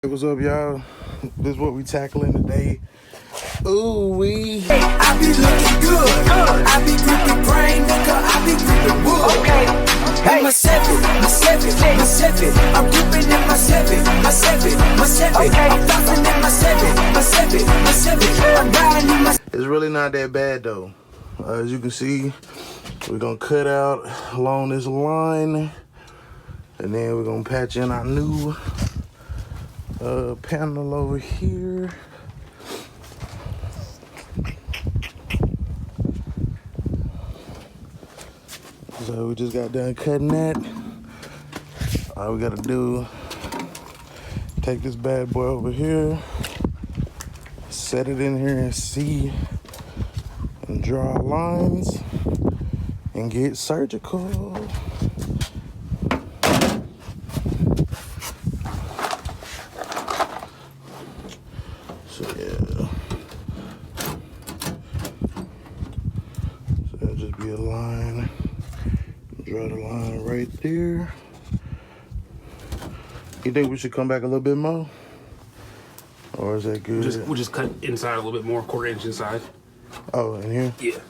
Hey, what's up, y'all? This is what we tackling today. Ooh, I be looking good. I be gripping brain, nigga. I be gripping wood. Okay. Hey. My seven. I'm gripping in my seven. Okay. I'm flossing in my seven. I'm riding in my. It's really not that bad though. As you can see, we're gonna cut out along this line, and then we're gonna patch in our new panel over here. So we just got done cutting that. All we gotta do, take this bad boy over here, set it in here and see, and draw lines, and get surgical. So yeah, so that'll just be a line. Draw the line right there. You think we should come back a little bit more? Or is that good? We'll just cut inside a little bit more, 1/4 inch inside. Oh, in here? Yeah.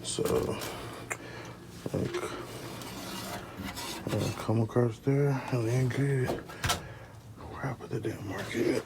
So, like, come across there, and then good. Where I put the damn marker at?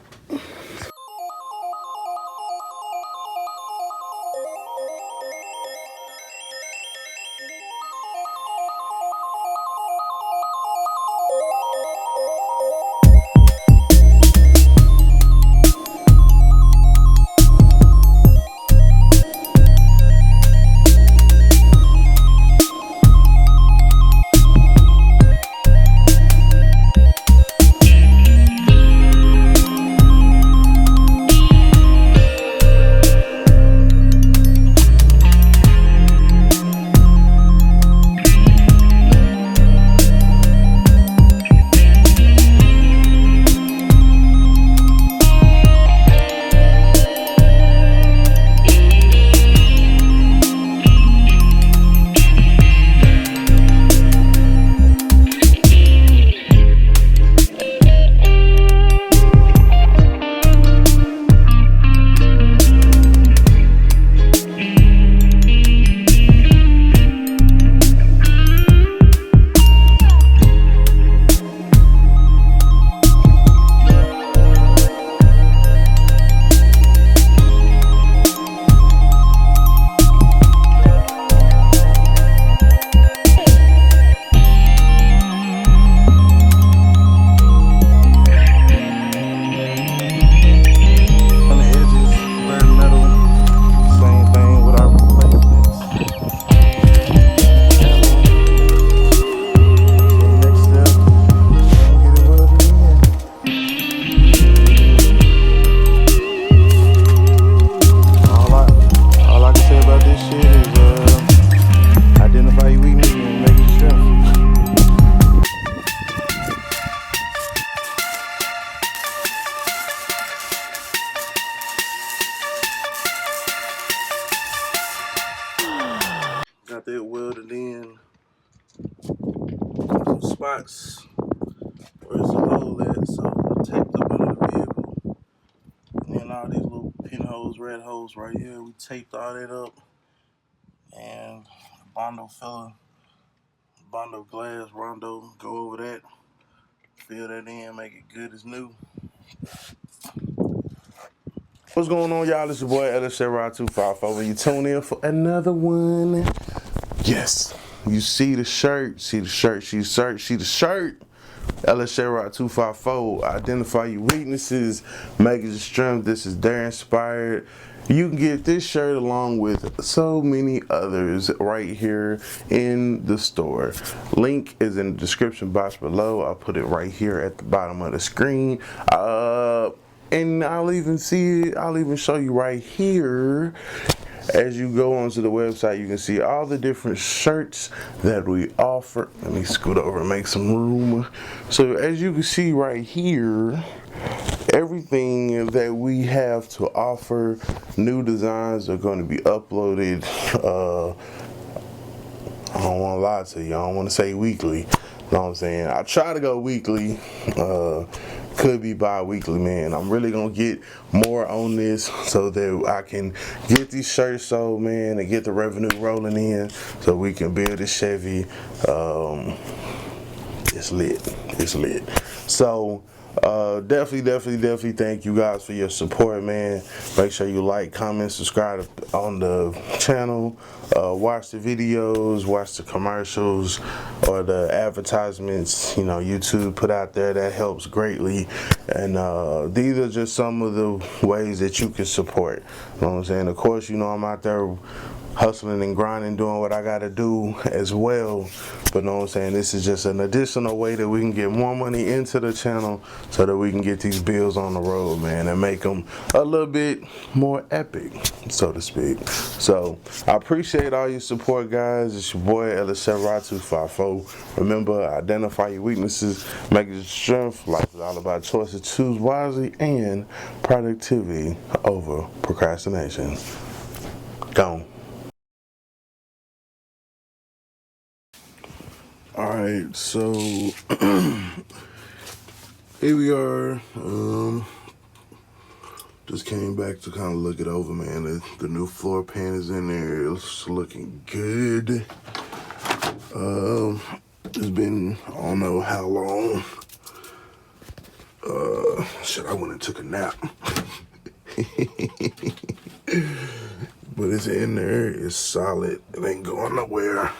Got that welded in. Some spots where it's a hole at, so taped up under the vehicle. And then all these little pinholes, red holes right here, we taped all that up. And Bondo fella, Bondo glass, Rondo, go over that, fill that in, make it good as new. What's going on, y'all? It's your boy Chevy 254. You tune in for another one. Yes, you see the shirt, see the shirt. Chevy 254. Identify your weaknesses, make it your strength. This is their inspired. You can get this shirt along with so many others right here in the store. Link is in the description box below. I'll put it right here at the bottom of the screen. And I'll even show you right here. As you go onto the website, you can see all the different shirts that we offer. Let me scoot over and make some room. So as you can see right here, everything that we have to offer, new designs are going to be uploaded. I don't want to lie to you. I don't want to say weekly. Know what I'm saying? I try to go weekly. Could be bi-weekly, man. I'm really gonna get more on this so that I can get these shirts sold, man, and get the revenue rolling in so we can build a Chevy. It's lit. It's lit. So definitely thank you guys for your support, man. Make sure you like, comment, subscribe on the channel, watch the videos, watch the commercials or the advertisements, you know, YouTube put out there. That helps greatly. And these are just some of the ways that you can support. You know what I'm saying? Of course, you know, I'm out there hustling and grinding, doing what I gotta do as well. But know what I'm saying, this is just an additional way that we can get more money into the channel so that we can get these bills on the road, man, and make them a little bit more epic, so to speak. So I appreciate all your support, guys. It's your boy Elisha254. Remember, identify your weaknesses, make it your strength. Life is all about choices. Choose wisely and productivity over procrastination. Gone. Alright, so here we are. Just came back to kind of look it over, man. The new floor pan is in there. It's looking good. It's been, I don't know how long. Shit, I went and took a nap. But it's in there. It's solid. It ain't going nowhere.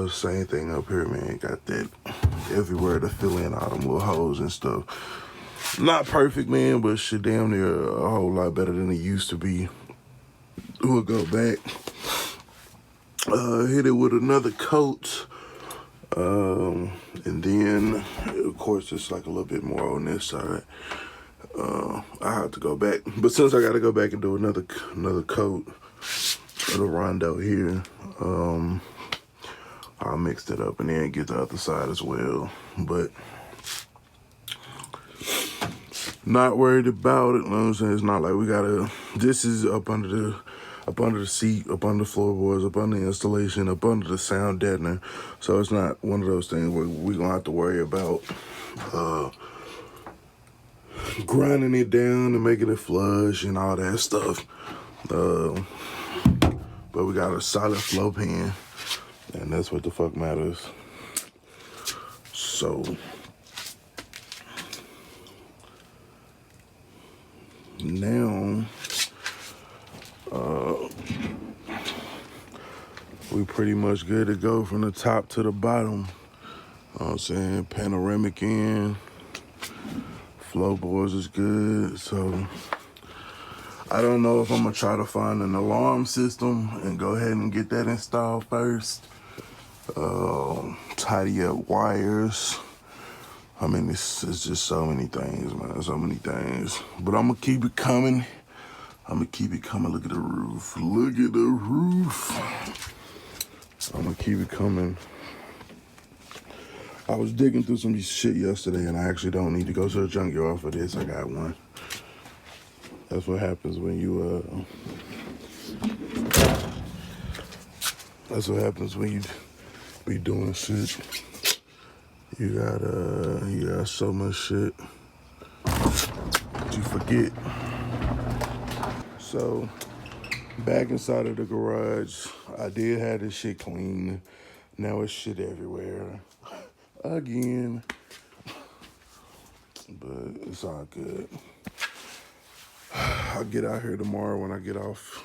Same thing up here, man. Got that everywhere to fill in all them little holes and stuff. Not perfect, man, but shit damn near a whole lot better than it used to be. We'll go back. Hit it with another coat. And then, of course, it's like a little bit more on this side. I have to go back. But since I got to go back and do another coat of the Rondo here, I'll mix it up and then get the other side as well. But not worried about it. You know what I'm saying? It's not like we gotta. This is up under the seat, up under the floorboards, up under the installation, up under the sound deadener. So it's not one of those things where we're gonna have to worry about grinding it down and making it flush and all that stuff. But we got a solid flow pan. And that's what the fuck matters. So now we pretty much good to go from the top to the bottom. You know what I'm saying? Panoramic in, floorboards is good. So I don't know if I'm gonna try to find an alarm system and go ahead and get that installed first. Tidy up wires. I mean, it's just so many things, man. So many things. But I'm gonna keep it coming. Look at the roof. Look at the roof. I'm gonna keep it coming. I was digging through some shit yesterday, and I actually don't need to go to the junkyard for this. I got one. That's what happens when you That's what happens when you be doing shit. You got so much shit that you forget. So back inside of the garage, I did have this shit clean. Now it's shit everywhere again, but it's all good. I'll get out here tomorrow when I get off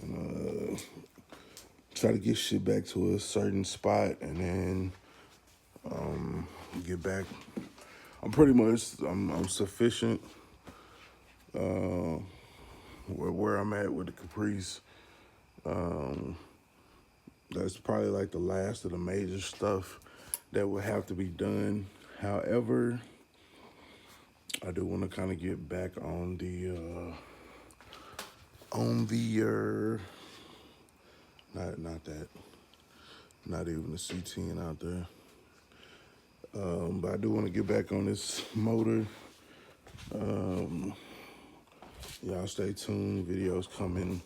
and try to get shit back to a certain spot, and then get back. I'm sufficient where I'm at with the Caprice. That's probably like the last of the major stuff that would have to be done. However, I do want to kind of get back on the not even the C10 out there. But I do want to get back on this motor. Y'all stay tuned. Videos coming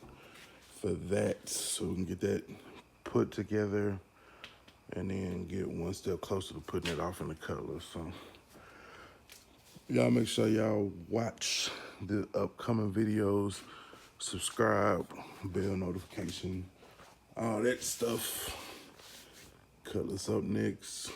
for that, so we can get that put together and then get one step closer to putting it off in the color. So y'all make sure y'all watch the upcoming videos, subscribe, bell notification, all that stuff. Colors up next.